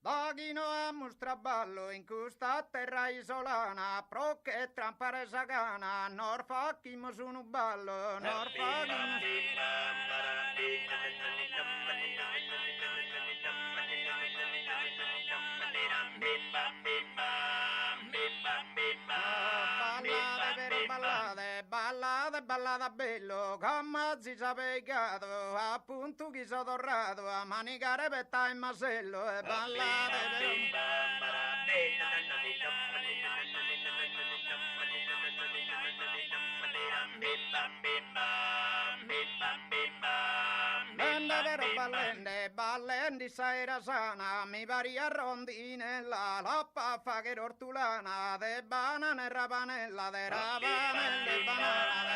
Daghino a mostraballo in questa terra isolana, pro che trampare sagana, nor facchimo su un ballo, nor facchimo... Ballate vero ballate, ballate, ballate bello, come si sapeicato, appunto chi sono tornato a manicare petta in masello e ballate vero... Bende vero ballende, ballendi saira sana, mi pari a rondinella, la paffa che ortulana, de banane e rapanella, de rapanelle e banana,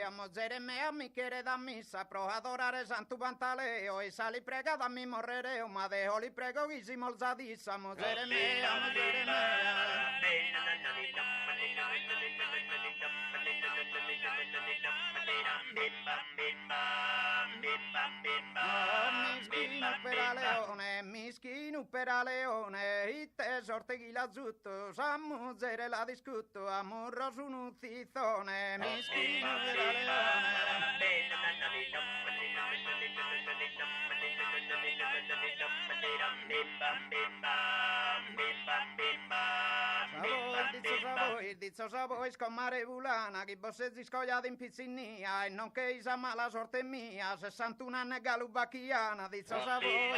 Mozere mea, mi quiere da misa, pro adorare santo pantaleo, e sali prega da mi morrereo, ma dejo li prego che si molzadissa, mozere mea, mozere mea. Mischino per a leone, itte sorte chi la zutto, sammuzere la discutto, amurro su un zizzone, mischino per a leone. Dizzo voi scommare vulana, chi bossezzi scogliati in pizzinia, e non che isa mala sorte mia, 61 anni galubacchiana, dizzo voi,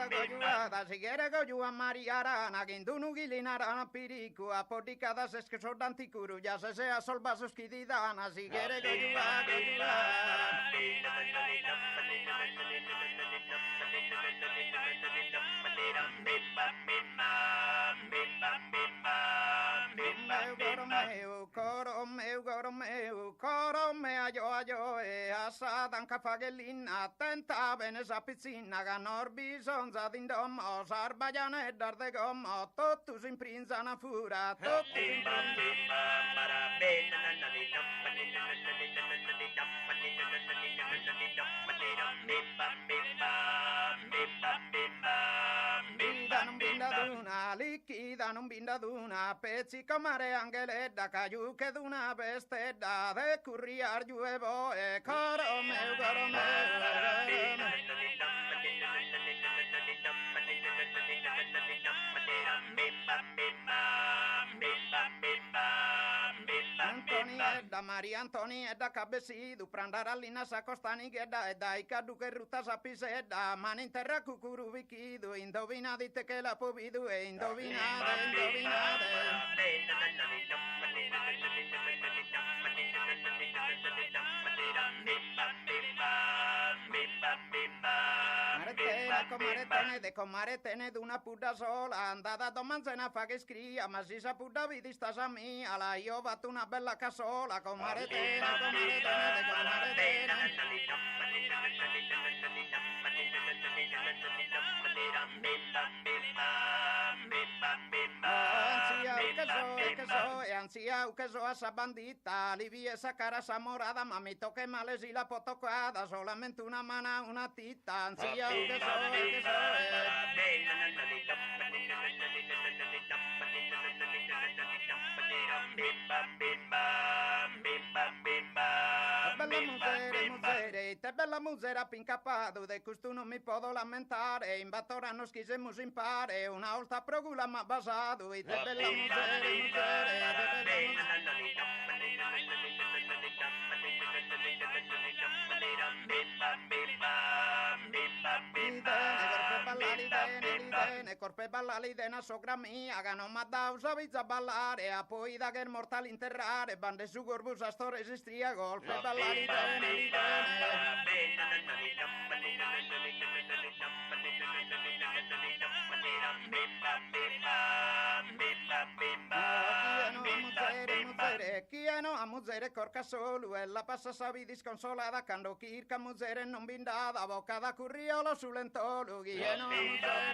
Gojuada, si quiere goju a Mariarana, que indunu gilinarana piriku, a podicada se que son anticuru, ya se sea sol vasos kididana, si quiere coro mea yo, asadan cafagelina, tenta bene sa pizzina, ganor bisonza d'indomo, sarbagiane e dar de gommo, totus in prinzana fura, totus in liquida non binda d'una, pezzica mare angeledda, caiu che d'una bestedda, de curriar giuevo e coro meu, coro Antoniedda, Maria Antoniedda, cabecido, prandar a lina sa costanighedda, e dai cadu che rutta sapisedda, man in terra cucuru vichido, indovina dite che la povidu, e indovinate. Comaretene d'una puta sola, andata a manzana fa che scria, ma si sa puta vidi stasa mia, la io ho fatto una bella casola, comaretene. Ansia, que so esa bandita, li vi esa cara esa morada, mami toque male si la potocada, solamente una mana, una tita, ansia, que so, bella musera pincapado, de questo non mi posso lamentare, in battora non schisemos impare, una volta progula ma basato, e te bella corpe ballare dena sogra mia, che non m'ha dato savizza a ballare, a poi da che mortale interrare, bande su corbus a store si stria, golpe ballare chi Ghieno a musere corca solo e la passa savi disconsolata quando kirka musere non bindada bocca da curriolo sull'entolo Ghieno a musere